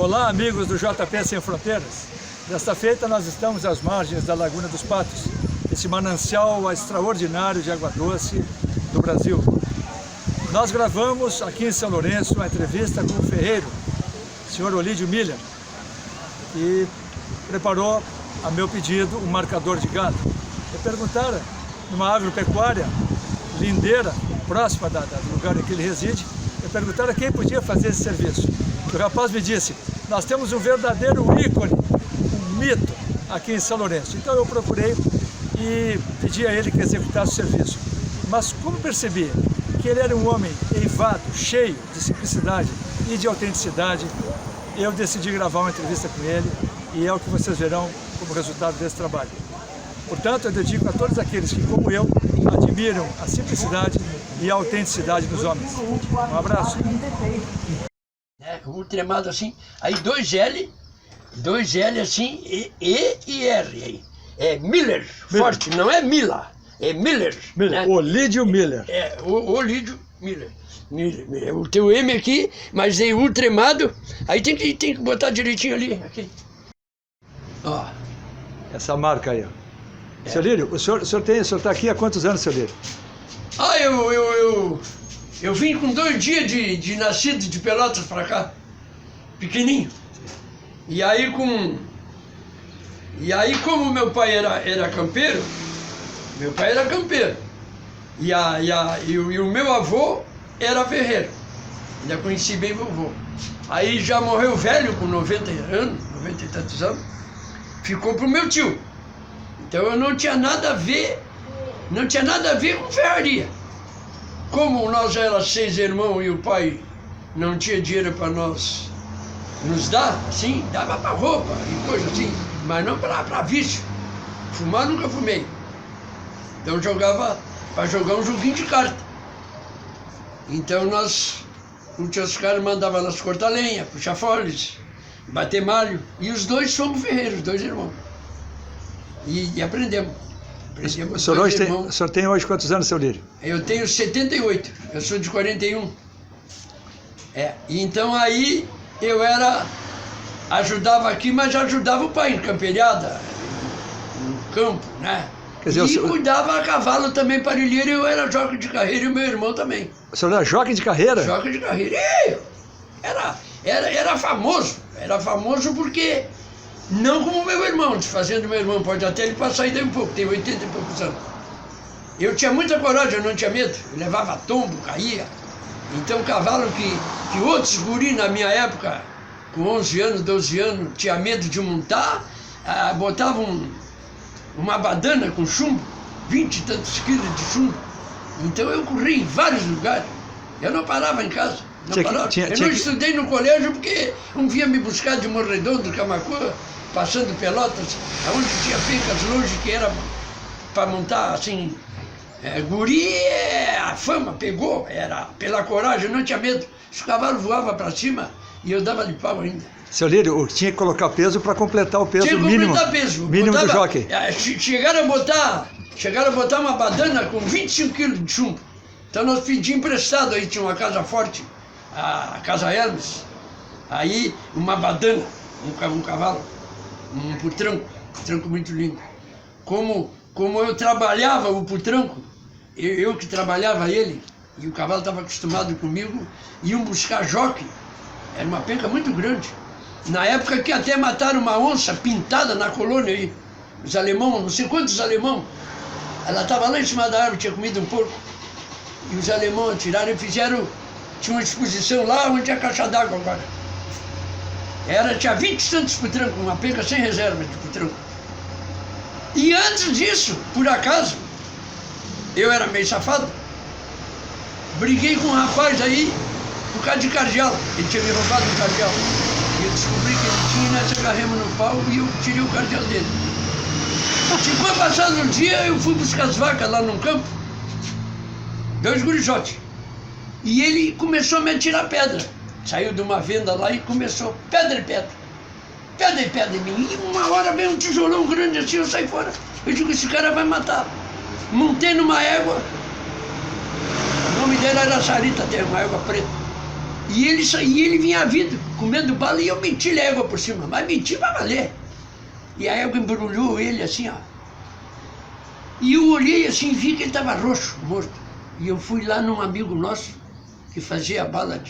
Olá, amigos do JP Sem Fronteiras. Desta feita, nós estamos às margens da Laguna dos Patos, esse manancial extraordinário de água doce do Brasil. Nós gravamos aqui em São Lourenço uma entrevista com o ferreiro, o senhor Olídio Miller, que preparou, a meu pedido, um marcador de gado. Me perguntaram, numa agropecuária lindeira, próxima do lugar em que ele reside, me perguntaram quem podia fazer esse serviço. O rapaz me disse, nós temos um verdadeiro ícone, um mito aqui em São Lourenço. Então eu procurei e pedi a ele que executasse o serviço. Mas como percebi que ele era um homem eivado, cheio de simplicidade e de autenticidade, eu decidi gravar uma entrevista com ele e é o que vocês verão como resultado desse trabalho. Portanto, eu dedico a todos aqueles que, como eu, admiram a simplicidade e a autenticidade dos homens. Um abraço. Tremado assim, aí dois L assim, e R aí. É Miller, forte, não é Mila, é Miller. Né? Olídio Miller. Olídio Miller. O teu M aqui, mas aí o tremado, aí tem que botar direitinho ali, aqui. Ó. Essa marca aí, ó. Seu Lírio, o senhor está aqui há quantos anos, seu Lírio? Eu vim com 2 dias de nascido de Pelotas para cá, pequenininho. E aí como meu pai era campeiro, e o meu avô era ferreiro, ainda conheci bem vovô. Aí já morreu velho, com 90 anos, 90 e tantos anos, ficou pro meu tio. Então eu não tinha nada a ver com ferraria. Como nós éramos 6 irmãos e o pai não tinha dinheiro para nos dar, assim, dava para roupa e coisa assim, mas não para vício. Fumar nunca fumei. Então jogava para jogar um joguinho de carta. Então os caras mandavam nós cortar lenha, puxar folhas, bater malho. E os dois somos ferreiros, 2 irmãos. E aprendemos. O senhor tem hoje quantos anos, seu Lírio? Eu tenho 78, eu sou de 41. Então aí eu ajudava aqui, mas ajudava o pai em camperiada, no campo, né? Quer dizer, cuidava a cavalo também, parilheiro, eu era jockey de carreira e o meu irmão também. O senhor era jockey de carreira? Jockey de carreira, era famoso porque... Não como meu irmão, desfazendo meu irmão, pode até ele passar daí um pouco, tem 80 e poucos anos. Eu tinha muita coragem, eu não tinha medo, eu levava tombo, caía. Então cavalo que outros guri na minha época, com 11 anos, 12 anos, tinha medo de montar, botavam uma badana com chumbo, 20 e tantos quilos de chumbo. Então eu corri em vários lugares, eu não parava em casa. Eu não estudei no colégio porque um vinha me buscar de Morredondo, Camacuã, passando Pelotas, onde tinha pencas longe que era para montar assim. Guri, a fama pegou, era pela coragem, não tinha medo. Os cavalos voavam para cima e eu dava de pau ainda. Seu Lírio, tinha que colocar peso para completar o peso mínimo. Mínimo do jockey. Chegaram a botar uma badana com 25 quilos de chumbo. Então nós pedimos emprestado, aí tinha uma casa forte, a Casa Hermes, aí uma badana, um cavalo, um putranco muito lindo. Como eu trabalhava o putranco, eu que trabalhava ele, e o cavalo estava acostumado comigo, iam buscar jockey, era uma penca muito grande. Na época que até mataram uma onça pintada na colônia aí, os alemãos, não sei quantos alemãos, ela estava lá em cima da árvore, tinha comido um porco, e os alemães atiraram e tinha uma exposição lá onde é a caixa d'água agora. Tinha 20 e tantos putranco, uma penca sem reserva de putranco. E antes disso, por acaso, eu era meio safado, briguei com um rapaz aí por causa de cardial. Ele tinha me roubado um cardial. E eu descobri que ele tinha, nessa agarremos no pau e eu tirei o cardial dele. Ficou passado um dia, eu fui buscar as vacas lá num campo, 2 gurijotes. E ele começou a me atirar pedra. Saiu de uma venda lá e começou, pedra em pedra. Pedra em pedra em mim. E uma hora veio um tijolão grande assim, eu saí fora. Eu digo, esse cara vai matar. Montei numa égua. O nome dele era Sarita, tem uma égua preta. E ele vinha vindo, comendo bala, e eu meti a égua por cima, mas meti pra valer. E a égua embrulhou ele assim, ó. E eu olhei assim, vi que ele estava roxo, morto. E eu fui lá num amigo nosso, que fazia bala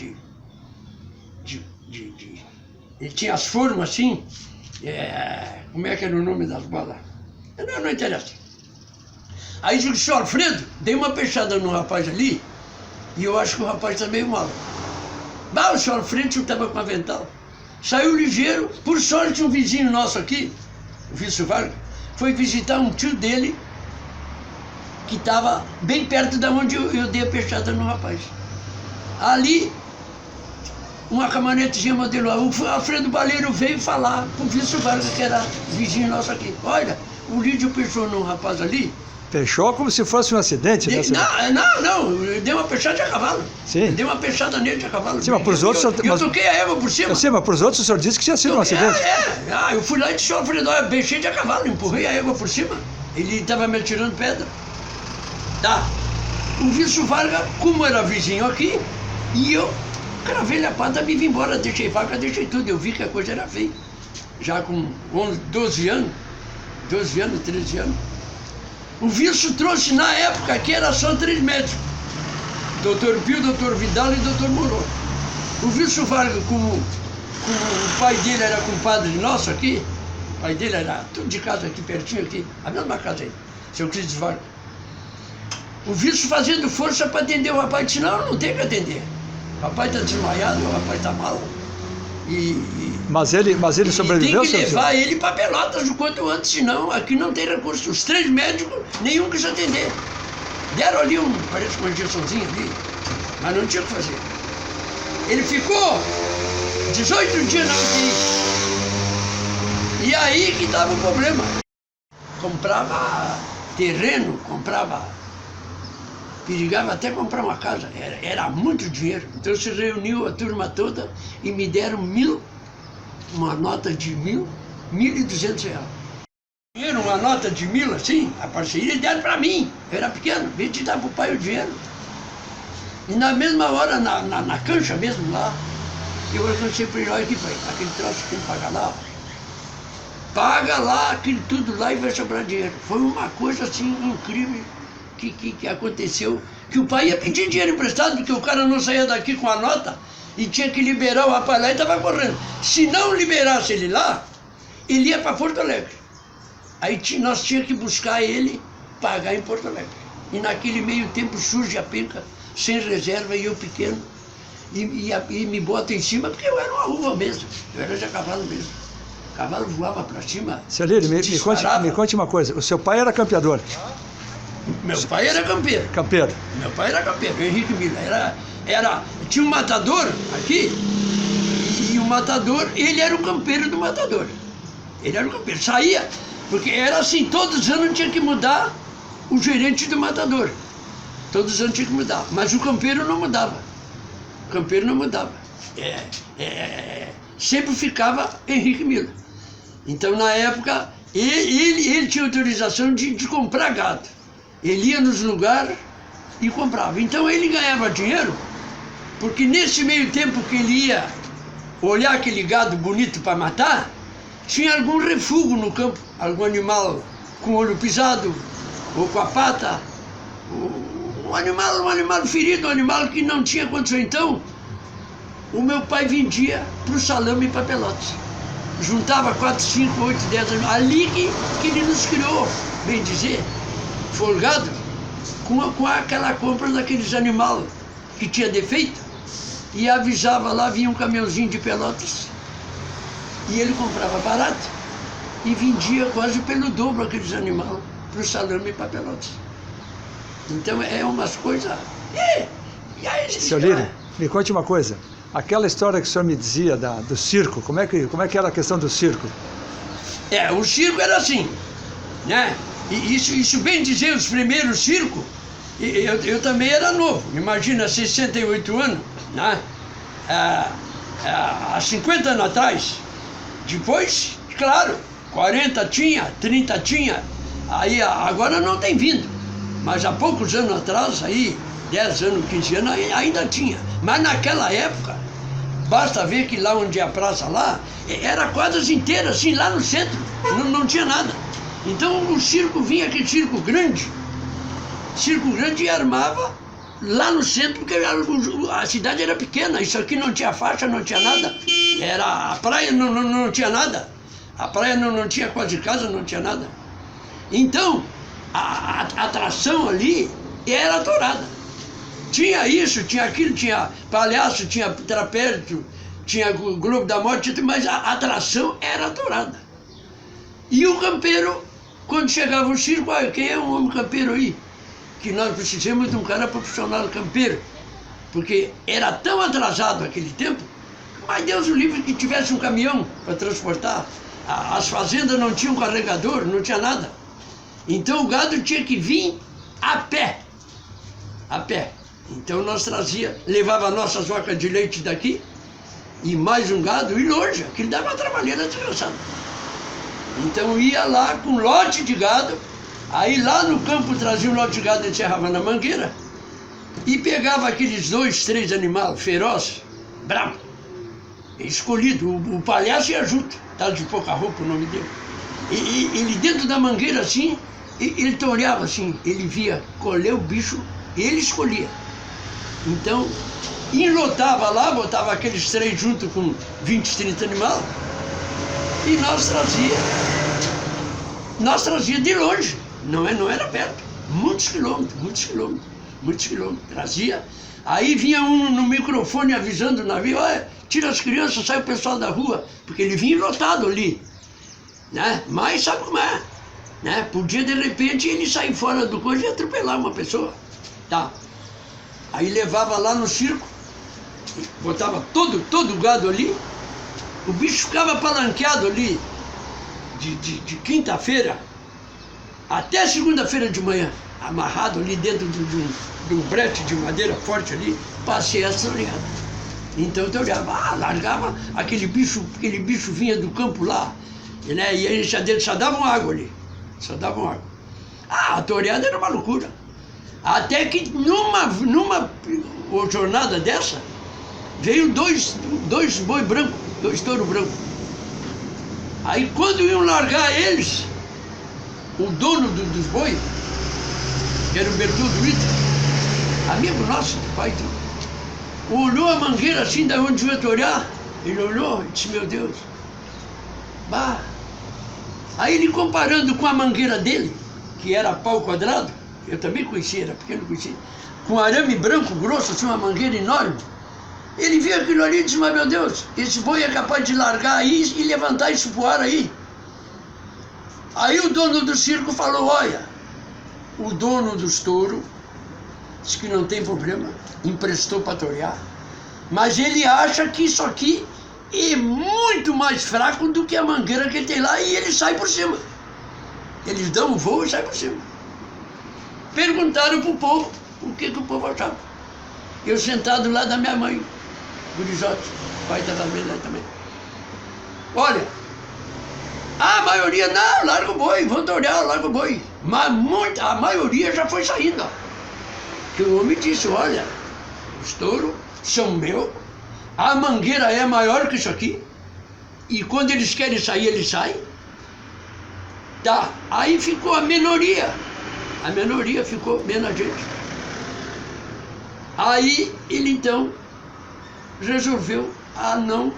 ele tinha as formas assim, como é que era o nome das balas? Não interessa. Aí disse, senhor Alfredo, dei uma peixada no rapaz ali, e eu acho que o rapaz está meio mal. Bah, o senhor Alfredo estava com avental. Saiu ligeiro, por sorte um vizinho nosso aqui, o Vício Vargas, foi visitar um tio dele, que estava bem perto de onde eu dei a peixada no rapaz. Ali, uma caminhonetezinha modelo A, o Alfredo Baleiro veio falar pro Vício Vargas, que era vizinho nosso aqui. Olha, o Lídio peixou num rapaz ali. Fechou como se fosse um acidente, né? Não, eu dei uma peixada de a cavalo. Sim. Eu dei uma peixada nele de a cavalo. Sim, mas pros outros... Eu toquei a égua por cima. Sim, mas pros outros o senhor disse que tinha sido um acidente. Eu fui lá e disse, Alfredo, olha, peixei de a cavalo, empurrei a égua por cima. Ele estava me atirando pedra. Tá. O Vício Vargas, como era vizinho aqui, e eu cravei a pata e vim embora, deixei vaca, deixei tudo. Eu vi que a coisa era feia. Já com 12 anos, 13 anos. O Vício trouxe na época que era só 3 médicos. Dr. Pio, Dr. Vidal e Dr. Moro. O Vício Vargas, como o pai dele era compadre nosso aqui, o pai dele era tudo de casa aqui, pertinho aqui, a mesma casa aí, seu Cris Vargas. O Vício fazendo força para atender o rapaz, disse, não tem que atender. O rapaz está desmaiado, o rapaz está mal. Mas ele sobreviveu, tem que levar ele para Pelotas o quanto antes, senão aqui não tem recurso. Os 3 médicos, nenhum quis atender. Deram ali parece uma injeçãozinha ali, mas não tinha o que fazer. Ele ficou 18 dias na UTI. E aí que estava o problema. Comprava terreno, perigava até comprar uma casa, era muito dinheiro. Então se reuniu a turma toda e me deram uma nota de 1.200 reais. Dinheiro, uma nota de 1.000, assim, a parceria deram para mim, eu era pequeno, vim te dar pro pai o dinheiro. E na mesma hora, na cancha mesmo lá, eu lancei para ele, olha aqui, pai, aquele troço que tem que pagar lá, paga lá, aquilo tudo lá e vai sobrar dinheiro. Foi uma coisa assim incrível. Que aconteceu, que o pai ia pedir dinheiro emprestado, porque o cara não saía daqui com a nota e tinha que liberar o rapaz lá e estava correndo. Se não liberasse ele lá, ele ia para Porto Alegre. Aí nós tínhamos que buscar ele, pagar em Porto Alegre. E naquele meio tempo surge a penca, sem reserva, e eu pequeno, e me bota em cima, porque eu era uma uva mesmo, eu era de cavalo mesmo. O cavalo voava para cima. Seu Lírio, me conte uma coisa, o seu pai era campeador? Meu pai era campeiro. Campeiro. Meu pai era campeiro, Henrique Miller. Tinha um matador aqui, e o matador, ele era o campeiro do matador. Ele era o campeiro, saía, porque era assim, todos os anos tinha que mudar o gerente do matador. Todos os anos tinha que mudar, mas o campeiro não mudava. O campeiro não mudava. Sempre ficava Henrique Miller. Então, na época, ele tinha autorização de comprar gado. Ele ia nos lugares e comprava. Então ele ganhava dinheiro, porque nesse meio tempo que ele ia olhar aquele gado bonito para matar, tinha algum refúgio no campo, algum animal com o olho pisado, ou com a pata, um animal ferido, um animal que não tinha condição. Então, o meu pai vendia para o Salame e para Pelotas. Juntava 4, 5, 8, 10 animais. Ali que ele nos criou, bem dizer, folgado, com aquela compra daqueles animais que tinha defeito, e avisava lá, vinha um caminhãozinho de Pelotas, e ele comprava barato, e vendia quase pelo dobro aqueles animais, para o Salame e para Pelotas. Então é umas coisas... Seu Lírio, me conte uma coisa, aquela história que o senhor me dizia do circo, como é que era a questão do circo? O circo era assim, né? E isso bem dizer, os primeiros circos, eu também era novo, imagina, 68 anos, né? Há 50 anos atrás. Depois, claro, 40 tinha, 30 tinha, aí agora não tem vindo, mas há poucos anos atrás, aí, 10 anos, 15 anos, ainda tinha. Mas naquela época, basta ver que lá onde é a praça lá, era quadras inteiras, assim, lá no centro, não tinha nada. Então o circo vinha, aquele circo grande e armava lá no centro, porque a cidade era pequena, isso aqui não tinha faixa, não tinha nada. A praia não tinha nada. A praia não tinha quase casa, não tinha nada. Então, a atração ali era a tourada. Tinha isso, tinha aquilo, tinha palhaço, tinha trapézio, tinha Globo da Morte, mas a atração era a tourada. E o campeiro, quando chegava o circo, quem é um homem campeiro aí? Que nós precisamos de um cara profissional campeiro. Porque era tão atrasado aquele tempo, mas Deus o livre que tivesse um caminhão para transportar. As fazendas não tinham carregador, não tinha nada. Então o gado tinha que vir a pé. A pé. Então nós levava nossas vacas de leite daqui, e mais um gado, e longe, aquilo dava uma trabalheira desgraçada. Então ia lá com lote de gado, aí lá no campo trazia um lote de gado, encerrava na mangueira, e pegava aqueles 2, 3 animais ferozes, bravos, escolhido, o palhaço ia junto, tá de pouca roupa o nome dele. E ele dentro da mangueira assim, ele toreava assim, ele via colher o bicho, ele escolhia. Então, enlotava lá, botava aqueles 3 junto com 20, 30 animais, e nós trazia de longe, não era perto, muitos quilômetros, trazia. Aí vinha um no microfone avisando o navio, olha, tira as crianças, sai o pessoal da rua, porque ele vinha lotado ali, né? Mas sabe como é, né? Podia de repente ele sair fora do coisa e atropelar uma pessoa, tá? Aí levava lá no circo, botava todo o gado ali, o bicho ficava palanqueado ali de quinta-feira até segunda-feira de manhã, amarrado ali dentro de um brete de madeira forte ali, passei essa olhada. Então eu olhava, largava, aquele bicho vinha do campo lá, né? E aí só davam água ali, a toreada era uma loucura. Até que numa jornada dessa, veio dois boi brancos, 2 touros brancos. Aí quando iam largar eles, o dono dos boi, que era o Bertoldo Ita, amigo nosso, pai, olhou a mangueira assim, da onde ia torear, ele olhou e disse, meu Deus, bah. Aí ele comparando com a mangueira dele, que era pau quadrado, eu também conhecia, era pequeno, conhecia, com arame branco grosso, assim, uma mangueira enorme, ele viu aquilo ali e disse, mas meu Deus, esse boi é capaz de largar aí e levantar isso pro ar aí. Aí o dono do circo falou, olha, o dono dos touros disse que não tem problema, emprestou para torear, mas ele acha que isso aqui é muito mais fraco do que a mangueira que ele tem lá e ele sai por cima. Eles dão um voo e saem por cima. Perguntaram pro povo o que o povo achava. Eu sentado lá da minha mãe, Gurizote, pai da Isabela também. Olha, a maioria, não, larga o boi, vão torear, larga o boi. Mas a maioria já foi saindo. Ó. Que o homem disse, olha, os touros são meus, a mangueira é maior que isso aqui, e quando eles querem sair, eles saem. Tá, aí ficou a minoria ficou menos gente. Aí ele então resolveu a não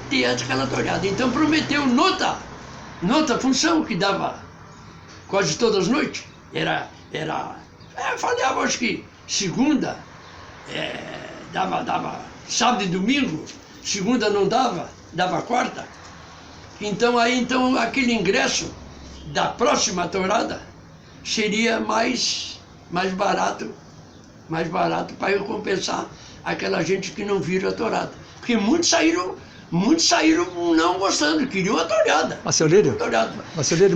ter aquela toreada. Então prometeu nota função que dava quase todas as noites. Falhava acho que segunda, dava sábado e domingo, segunda não dava quarta. Então aquele ingresso da próxima tourada seria mais barato para eu compensar aquela gente que não viram a tourada. Porque muitos saíram não gostando, queriam a tourada. Marcelírio,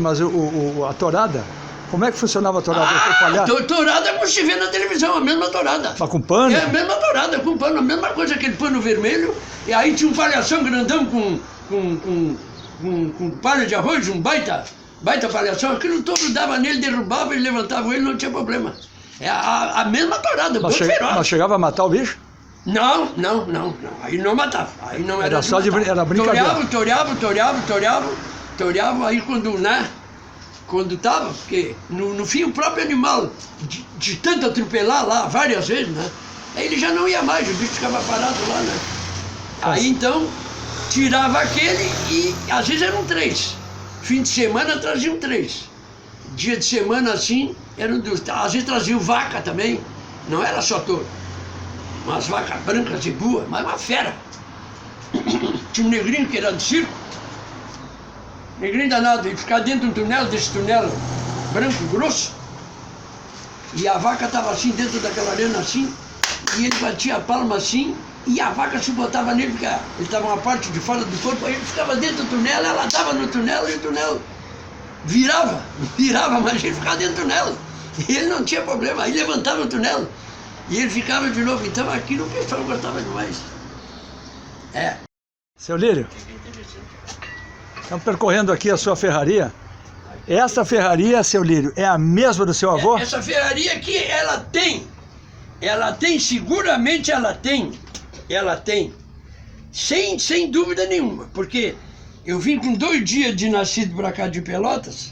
mas a tourada, como é que funcionava a tourada? Tourada é como se vê na televisão, a mesma tourada. Mas com pano? É a mesma tourada, com pano, a mesma coisa, aquele pano vermelho. E aí tinha um palhação grandão com palha de arroz, um baita palhação. Aquilo todo dava nele, derrubava, ele levantava ele, não tinha problema. É a mesma tourada, boi feroz. Mas chegava a matar o bicho? Não. Aí não matava. Aí não era só de era brincadeira. Toreava, aí quando, né? Quando tava, porque no fim o próprio animal, de tanto atropelar lá várias vezes, né? Aí ele já não ia mais, o bicho ficava parado lá, né? Aí então, tirava aquele e às vezes eram 3. Fim de semana traziam 3. Dia de semana assim, eram 2. Às vezes traziam vaca também, não era só touro. Umas vacas brancas e boas, mas uma fera. Tinha um negrinho que era do circo. Negrinho danado, ele ficava dentro de um túnel, desse túnel branco, grosso. E a vaca estava assim, dentro daquela arena assim, e ele batia a palma assim, e a vaca se botava nele, porque ele estava uma parte de fora do corpo, aí ele ficava dentro do túnel, ela estava no túnel, e o túnel virava, mas ele ficava dentro do túnel. E ele não tinha problema, aí levantava o túnel, e ele ficava de novo. Então aquilo o pessoal gostava demais. Seu Lírio, estamos percorrendo aqui a sua ferraria. Essa ferraria, seu Lírio, é a mesma do seu avô? Essa ferraria aqui, ela tem, seguramente ela tem, sem dúvida nenhuma, porque eu vim com 2 dias de nascido para cá de Pelotas,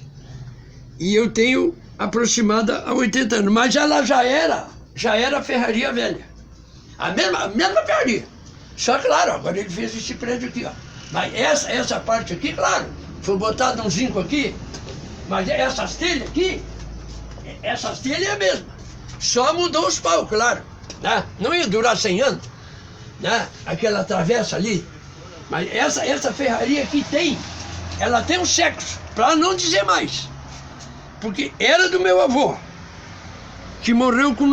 e eu tenho aproximada a 80 anos, mas ela já era ferraria velha, a mesma ferraria, só claro, agora ele fez esse prédio aqui, ó, mas essa parte aqui, claro, foi botado um zinco aqui, mas essas telhas aqui, é a mesma, só mudou os pau, claro, né? Não ia durar 100 anos, né? Aquela travessa ali, mas essa ferraria aqui ela tem um sexo, para não dizer mais, porque era do meu avô, que morreu com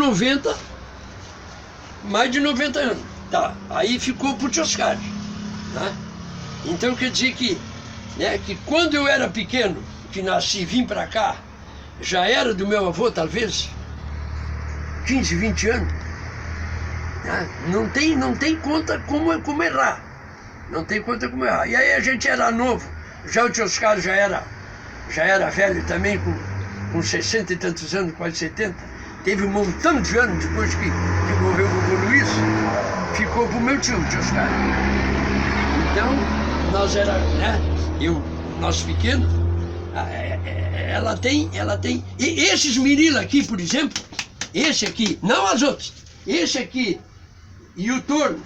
mais de 90 anos, tá? Aí ficou pro tio Oscar, né? Então quer dizer que, né, que quando eu era pequeno, que nasci e vim para cá, já era do meu avô, talvez 15, 20 anos, né? Não tem conta como errar, não tem conta como errar. E aí a gente era novo, já o tio Oscar já era velho também, com 60 e tantos anos, quase 70, teve um montão de anos depois que morreu o vovô Luiz, ficou pro meu tio Oscar. Então, nós pequenos, ela tem, e esses mirila aqui, por exemplo, esse aqui, não as outras, esse aqui e o torno,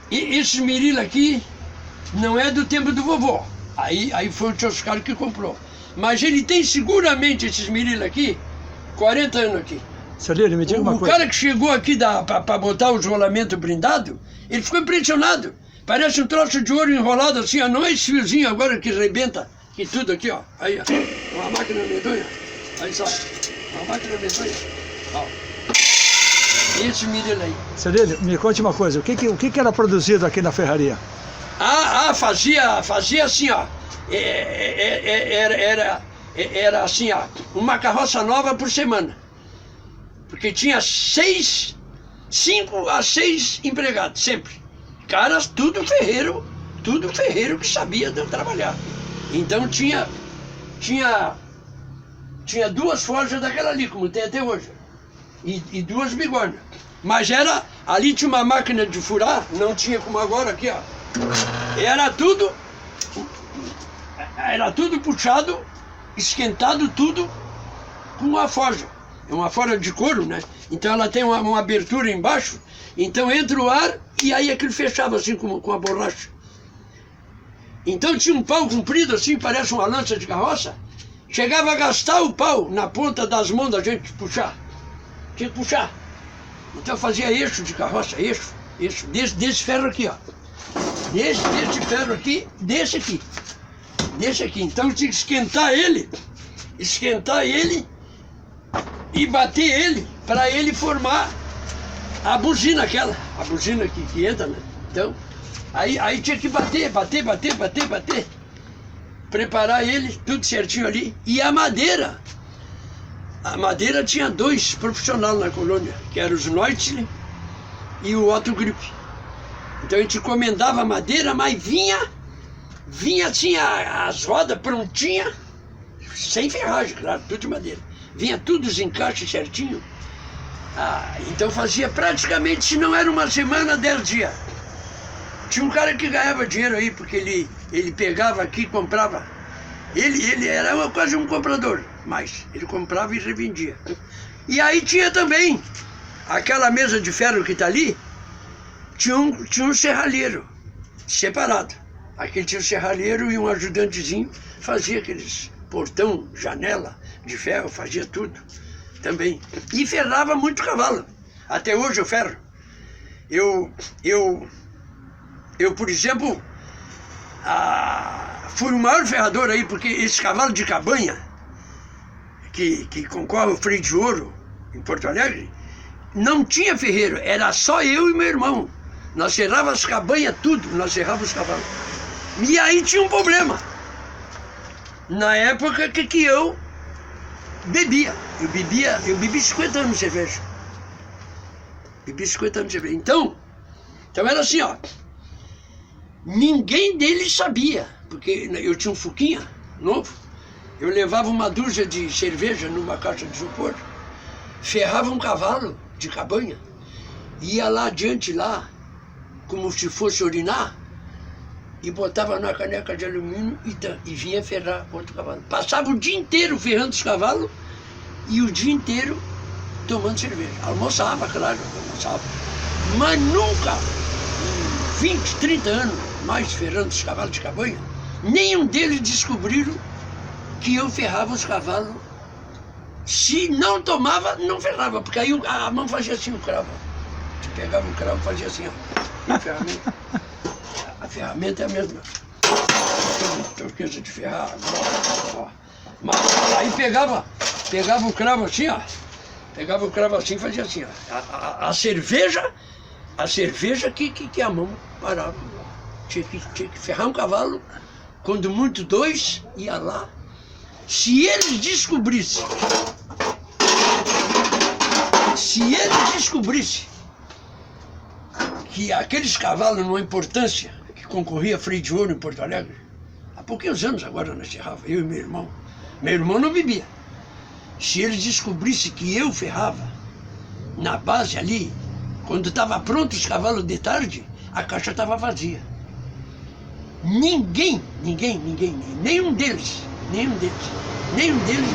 e esse mirila aqui não é do tempo do vovô, aí foi o tio Oscar que comprou, mas ele tem seguramente esses mirila aqui, 40 anos aqui. Seu Lírio, me diga uma coisa. O cara que chegou aqui para botar o isolamento blindado, ele ficou impressionado. Parece um troço de ouro enrolado assim, ó. Não é esse fiozinho agora que rebenta, que tudo aqui, ó. Aí, ó. Uma máquina medonha. Aí só. Uma máquina medonha. Ó. Esse mirilo aí. Seu Lírio, me conte uma coisa. O que era produzido aqui na ferraria? Fazia assim, ó. Era assim, ó. Uma carroça nova por semana. Porque tinha 5 a 6 empregados, sempre. Caras, tudo ferreiro que sabia de trabalhar. Então tinha 2 forjas daquela ali, como tem até hoje, e 2 bigornas. Mas ali tinha uma máquina de furar, não tinha como agora aqui, ó. Era tudo puxado, esquentado tudo com uma forja. É uma forja de couro, né? Então ela tem uma abertura embaixo, então entra o ar e aí aquilo fechava assim com a borracha. Então tinha um pau comprido assim, parece uma lança de carroça, chegava a gastar o pau na ponta das mãos da gente puxar. Tinha que puxar. Então fazia eixo de carroça, eixo desse ferro aqui, ó. Desse ferro aqui, desse aqui. Então tinha que esquentar ele e bater ele, para ele formar a buzina que entra, né? Então, aí tinha que bater, preparar ele, tudo certinho ali. E a madeira tinha 2 profissionais na colônia, que eram os Neutzle e o Otto Grip. Então a gente encomendava a madeira, mas vinha assim as rodas prontinhas, sem ferragem, claro, tudo de madeira. Vinha tudo os encaixes certinho. Então fazia praticamente, se não era uma semana, 10 dias. Tinha um cara que ganhava dinheiro aí, porque ele pegava aqui e comprava. Ele era quase um comprador, mas ele comprava e revendia. E aí tinha também aquela mesa de ferro que está ali, tinha um serralheiro separado. Aqui tinha um serralheiro e um ajudantezinho, fazia aqueles portão, janela de ferro, fazia tudo também. E ferrava muito cavalo. Até hoje eu ferro. Eu por exemplo, fui o maior ferrador aí, porque esse cavalo de cabanha, que concorre ao Freio de Ouro, em Porto Alegre, não tinha ferreiro, era só eu e meu irmão. Nós serrávamos as cabanhas, tudo, nós serrávamos os cavalos. E aí tinha um problema. Na época que eu bebia. Eu bebi 50 anos de cerveja. Bebi 50 anos de cerveja. Então era assim, ó. Ninguém deles sabia, porque eu tinha um Fuquinha novo. Eu levava uma dúzia de cerveja numa caixa de isopor, ferrava um cavalo de cabanha, ia lá adiante, lá, como se fosse urinar, e botava na caneca de alumínio e vinha ferrar outro cavalo. Passava o dia inteiro ferrando os cavalos e o dia inteiro tomando cerveja. Almoçava, claro, almoçava. Mas nunca, em 20, 30 anos, mais ferrando os cavalos de cabanha, nenhum deles descobriram que eu ferrava os cavalos. Se não tomava, não ferrava, porque aí a mão fazia assim o cravo. Você pegava o cravo e fazia assim, ó. E a ferramenta é a mesma. Turquesa de ferrar, ó. Mas aí pegava o cravo assim, ó. Pegava o cravo assim e fazia assim, ó. A cerveja que a mão parava. Tinha que ferrar um cavalo, quando muito 2, ia lá. Se eles descobrissem que aqueles cavalos, numa importância, que concorria a Freio de Ouro em Porto Alegre, há pouquinhos anos agora nós ferrava, eu e meu irmão. Meu irmão não bebia. Se eles descobrissem que eu ferrava na base ali, quando estava pronto os cavalos de tarde, a caixa estava vazia. Ninguém, nenhum deles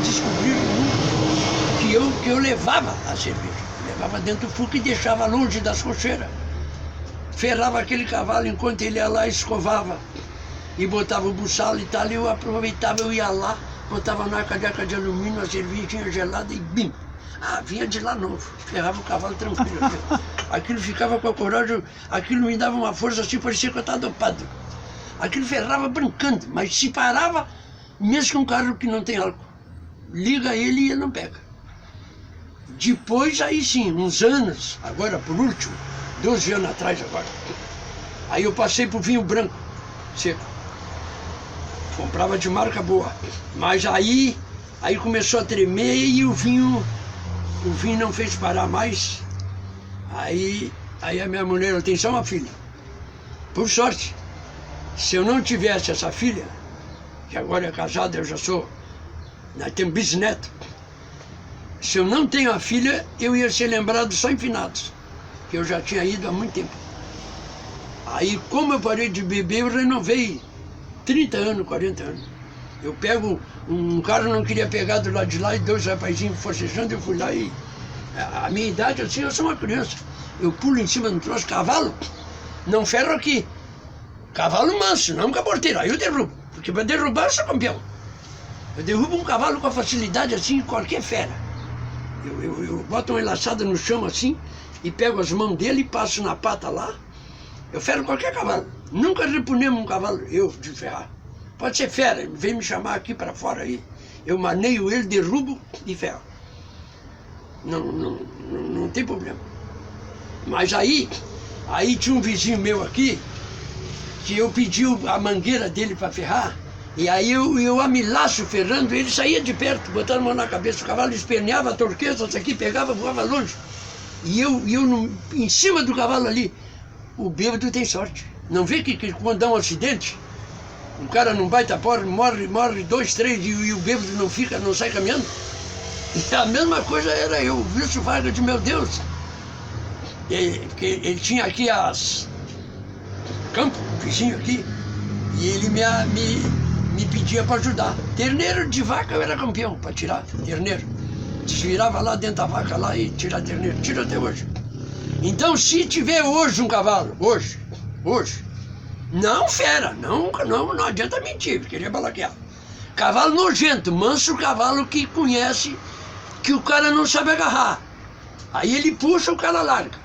descobriram nunca que eu levava a cerveja. Levava dentro do Fuca e deixava longe das cocheiras. Ferrava aquele cavalo enquanto ele ia lá, escovava e botava o buçal e tal. Eu aproveitava, eu ia lá, botava na caneca de alumínio, a cervejinha gelada e bim! Vinha de lá novo, ferrava o cavalo tranquilo. Aquilo ficava com a coragem, aquilo me dava uma força assim, parecia que eu estava dopado. Aquilo ferrava brincando, mas se parava, mesmo com um carro que não tem álcool, liga ele e ele não pega. Depois, aí sim, uns anos, agora por último, 12 anos atrás agora, aí eu passei pro vinho branco, seco. Comprava de marca boa, mas aí começou a tremer e o vinho não fez parar mais. Aí a minha mulher, eu tenho só uma filha. Por sorte, se eu não tivesse essa filha, que agora é casada, eu já sou, nós temos bisneto. Se eu não tenho a filha, eu ia ser lembrado só em finados, que eu já tinha ido há muito tempo. Aí, como eu parei de beber, eu renovei 30 anos, 40 anos. Eu pego, um cara não queria pegar do lado de lá e 2 rapazinhos forcejando, eu fui lá e... A minha idade, assim, eu sou uma criança. Eu pulo em cima do troço, cavalo, não ferro aqui. Cavalo manso, não caborteiro, aí eu derrubo. Porque para derrubar eu sou campeão. Eu derrubo um cavalo com a facilidade assim, qualquer fera. Eu boto uma enlaçada no chão assim, e pego as mãos dele e passo na pata lá. Eu ferro qualquer cavalo. Nunca repunemos um cavalo, eu, de ferrar. Pode ser fera, vem me chamar aqui para fora aí. Eu maneio ele, derrubo e ferro. Não tem problema. Mas aí tinha um vizinho meu aqui, que eu pedi a mangueira dele para ferrar, e aí eu amilaço ferrando, ele saía de perto, botando a mão na cabeça, o cavalo esperneava a torqueza, isso aqui pegava, voava longe. E eu em cima do cavalo ali, o bêbado tem sorte. Não vê que quando dá um acidente, um cara não baita porra, morre 2, 3 e o bêbado não sai caminhando? E a mesma coisa era eu, o Wilson Vargas de meu Deus. Porque ele tinha aqui as campo, vizinho aqui, e ele me pedia para ajudar. Terneiro de vaca eu era campeão para tirar, terneiro. Desvirava lá dentro da vaca lá e tirar terneiro, tiro até hoje. Então se tiver hoje um cavalo, hoje, não fera, não adianta mentir, queria balaquear. Cavalo nojento, manso cavalo que conhece que o cara não sabe agarrar. Aí ele puxa, o cara larga.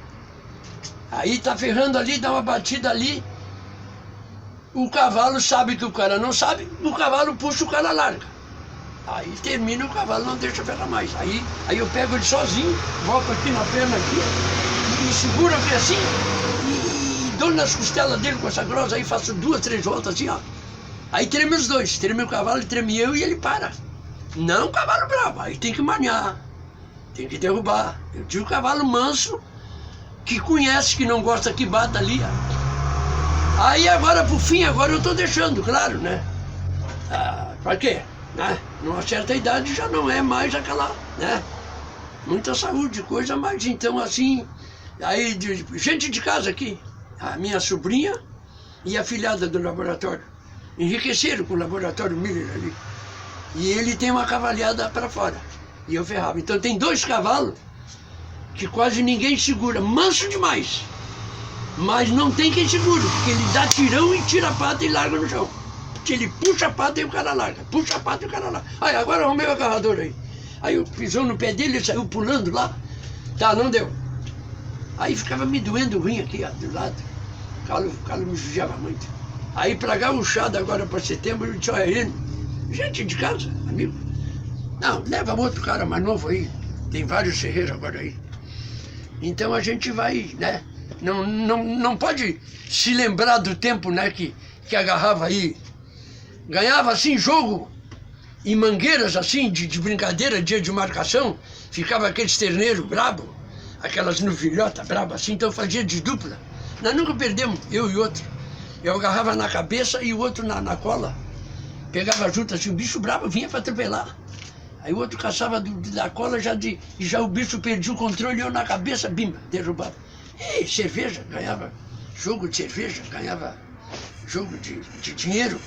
Aí tá ferrando ali, dá uma batida ali, o cavalo sabe que o cara não sabe, o cavalo puxa, o cara larga. Aí termina, o cavalo não deixa ferrar mais. Aí eu pego ele sozinho, volto aqui na perna aqui, e seguro aqui assim, e dou nas costelas dele com essa grossa, aí faço 2, 3 voltas assim, ó. Aí treme os dois, treme o cavalo, ele treme eu e ele para. Não cavalo bravo, aí tem que maniar, tem que derrubar. Eu digo cavalo manso, que conhece, que não gosta que bata ali. Aí agora, por fim, agora eu tô deixando, claro, né? Pra quê? Né? Numa certa idade já não é mais aquela, né? Muita saúde, coisa mais, então assim... Aí, gente de casa aqui, a minha sobrinha e a filhada do laboratório, enriqueceram com o laboratório Miller ali. E ele tem uma cavalhada para fora, e eu ferrava. Então tem 2 cavalos que quase ninguém segura, manso demais. Mas não tem quem segure, porque ele dá tirão e tira a pata e larga no chão. Porque ele puxa a pata e o cara larga, puxa a pata e o cara larga. Aí agora arrumei o agarrador aí. Aí eu pisou no pé dele, ele saiu pulando lá. Tá, não deu. Aí ficava me doendo o rim aqui, ó, do lado. O calo me judiava muito. Aí pra gauchada agora para setembro, eu disse, olha ele, gente de casa, amigo. Não, leva outro cara mais novo aí. Tem vários ferreiros agora aí. Então a gente vai, né? Não pode se lembrar do tempo, né, que agarrava aí. Ganhava assim jogo em mangueiras assim, de brincadeira, dia de marcação. Ficava aqueles terneiros brabo, aquelas novilhotas brabas assim, então fazia de dupla. Nós nunca perdemos, eu e outro. Eu agarrava na cabeça e o outro na cola. Pegava junto assim, o bicho bravo vinha para atropelar. Aí o outro caçava da cola, já o bicho perdia o controle, eu na cabeça, bimba, derrubava. E cerveja, ganhava jogo de cerveja, ganhava jogo de dinheiro.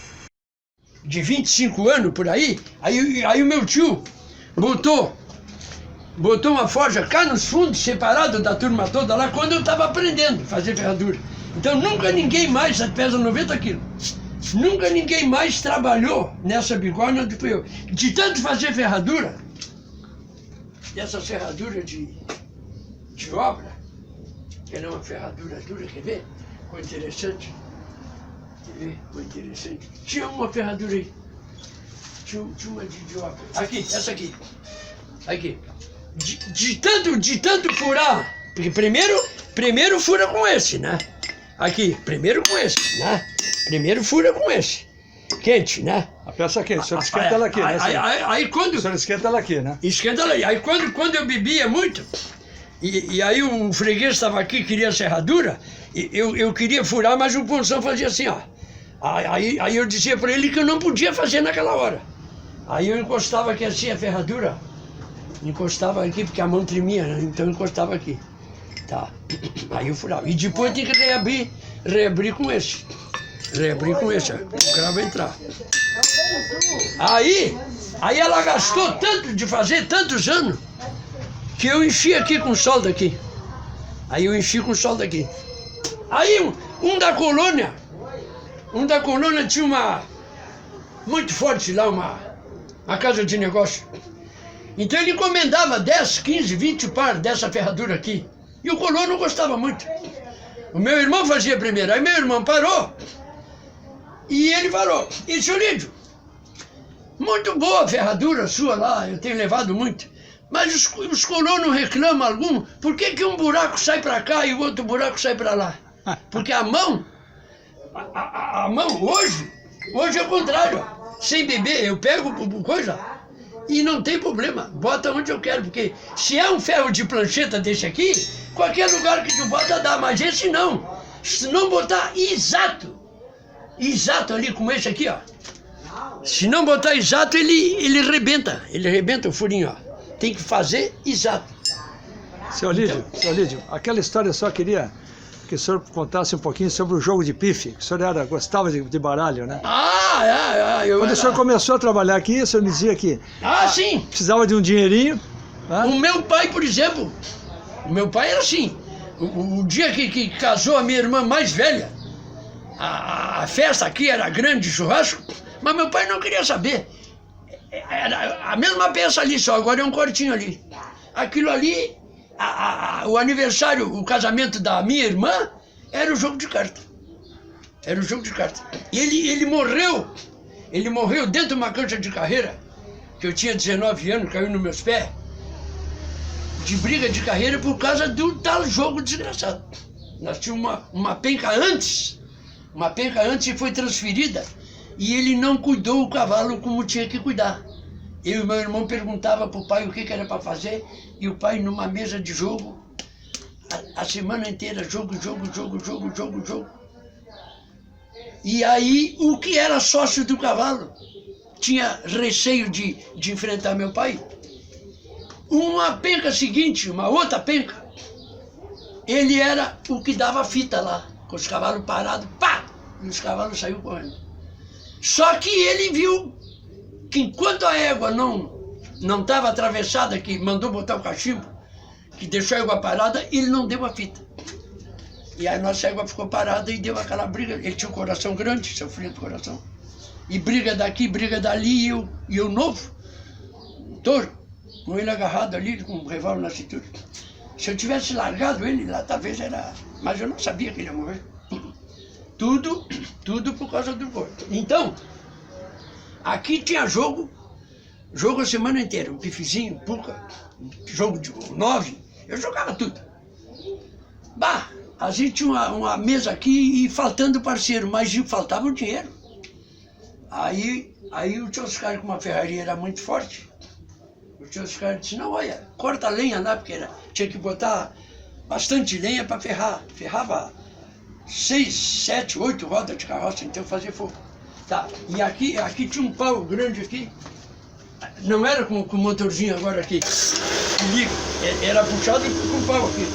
De 25 anos por aí o meu tio botou uma forja cá nos fundos, separado da turma toda lá, quando eu estava aprendendo a fazer ferradura. Então nunca ninguém mais, pesa 90 quilos, nunca ninguém mais trabalhou nessa bigorna do que eu. De tanto fazer ferradura, essa ferradura de obra, que era uma ferradura dura, quer ver? Ficou interessante. Quer ver? Ficou interessante. Tinha uma ferradura aí. Tinha uma de obra. Aqui, essa aqui. Aqui. De tanto furar. Porque primeiro fura com esse, né? Aqui, primeiro com esse, né? Primeiro fura com esse. Quente, né? A peça quente, o senhor esquenta ela aqui, né? Aí quando... O senhor esquenta ela aqui, né? Esquenta ela aí. Aí quando eu bebia muito, e aí o freguês estava aqui, queria serradura, eu queria furar, mas o punção fazia assim, ó. Aí eu dizia para ele que eu não podia fazer naquela hora. Aí eu encostava aqui assim a ferradura, encostava aqui porque a mão tremia, né? Então eu encostava aqui. Tá. Aí eu furava. E depois tem que reabrir com esse. Reabrir com esse, ó. O cara vai entrar. Aí ela gastou tanto de fazer tantos anos que eu enchi aqui com solda aqui. Aí eu enchi com solda aqui. Aí um da colônia tinha uma muito forte lá, uma casa de negócio. Então ele encomendava 10, 15, 20 par dessa ferradura aqui. E o colono gostava muito. O meu irmão fazia primeiro, aí meu irmão parou. E ele falou, e seu Lídio, muito boa a ferradura sua lá, eu tenho levado muito. Mas os colonos reclamam algum, por que um buraco sai para cá e o outro buraco sai para lá? Porque a mão hoje é o contrário. Sem beber, eu pego coisa e não tem problema, bota onde eu quero, porque se é um ferro de plancheta desse aqui, qualquer lugar que tu bota dá, mas esse não. Se não botar exato ali como esse aqui, ó. Se não botar exato, ele rebenta o furinho, ó. tem que fazer exato. Seu Lídio, aquela história eu só queria que o senhor contasse um pouquinho sobre o jogo de pife, que o senhor gostava de baralho, né? Quando o senhor começou a trabalhar aqui, o senhor me dizia que sim. precisava de um dinheirinho. Né? O meu pai, por exemplo, o meu pai era assim, o dia que casou a minha irmã mais velha, a festa aqui era grande, churrasco, mas meu pai não queria saber. Era a mesma peça ali só, agora é um cortinho ali. Aquilo ali, o aniversário, o casamento da minha irmã, era o jogo de carta. Era o jogo de carta. E ele morreu dentro de uma cancha de carreira, que eu tinha 19 anos, caiu nos meus pés, de briga de carreira por causa do tal jogo desgraçado. Nós tínhamos uma penca antes e foi transferida, e ele não cuidou o cavalo como tinha que cuidar. Eu e meu irmão perguntava para o pai o que era para fazer, e o pai numa mesa de jogo, a semana inteira, jogo. E aí, o que era sócio do cavalo tinha receio de enfrentar meu pai. Uma penca seguinte, uma outra penca, ele era o que dava fita lá, com os cavalos parados, pá! E os cavalos saíram correndo. Só que ele viu que enquanto a égua não estava atravessada, que mandou botar o cachimbo, que deixou a égua parada, ele não deu a fita. E aí nossa égua ficou parada e deu aquela briga. Ele tinha um coração grande, sofria do coração. E briga daqui, briga dali, e eu novo, um touro, com ele agarrado ali, com um revólver na cintura. Se eu tivesse largado ele lá, talvez era... Mas eu não sabia que ele ia morrer. Tudo por causa do corpo. Então, aqui tinha jogo a semana inteira. Um pifezinho, puca, jogo de 9, eu jogava tudo. Bah, a gente tinha uma mesa aqui e faltando parceiro, mas faltava o dinheiro. Aí o tio Oscar, com uma ferraria, era muito forte. O tio Oscar disse, não, olha, corta a lenha lá, porque tinha que botar bastante lenha para ferrar. Ferrava 6, 7, 8 rodas de carroça, então fazia fogo. Tá, e aqui tinha um pau grande aqui. Não era com motorzinho agora aqui, que liga, era puxado com pau aqui.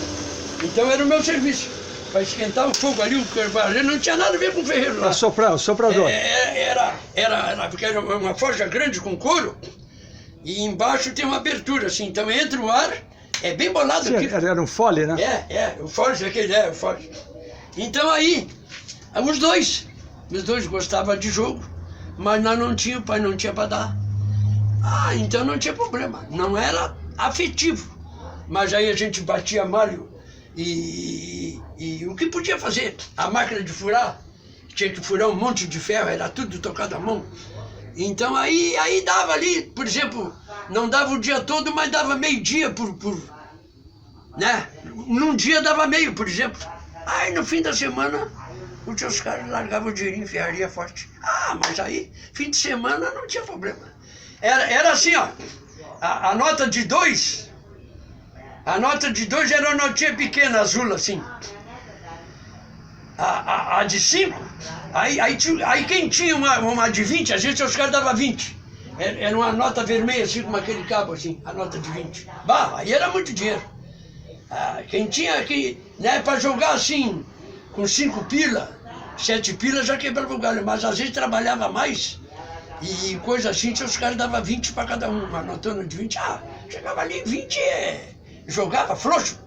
Então era o meu serviço, para esquentar o fogo ali, o carvalho, não tinha nada a ver com o ferreiro lá. Para soprar, o soprador. Porque era uma forja grande com couro, e embaixo tem uma abertura assim, então entra o ar, é bem bolado. Sim, aqui. Era um fole, né? O forja, o forja. Então aí, os dois gostavam de jogo, mas nós não tínhamos, o pai não tinha para dar. Então não tinha problema, não era afetivo. Mas aí a gente batia malho e o que podia fazer? A máquina de furar, tinha que furar um monte de ferro, era tudo tocado à mão. Então aí dava ali, por exemplo, não dava o dia todo, mas dava meio-dia né? Num dia dava meio, por exemplo. Aí no fim da semana, o tio Oscar largava o dinheirinho em ferraria forte. Mas aí, fim de semana não tinha problema. Era assim, ó, a nota de 2, era uma notinha pequena, azul, assim. A de 5, aí quem tinha uma de 20, às vezes os caras davam 20. Era uma nota vermelha, assim, com aquele cabo, assim, a nota de 20. Aí era muito dinheiro. Quem tinha aqui, né, para jogar assim, com 5 pila, 7 pila, já quebrava o galho, mas às vezes trabalhava mais. E coisa assim, os caras davam 20 para cada um, uma notona de 20. Chegava ali, 20, jogava frouxo.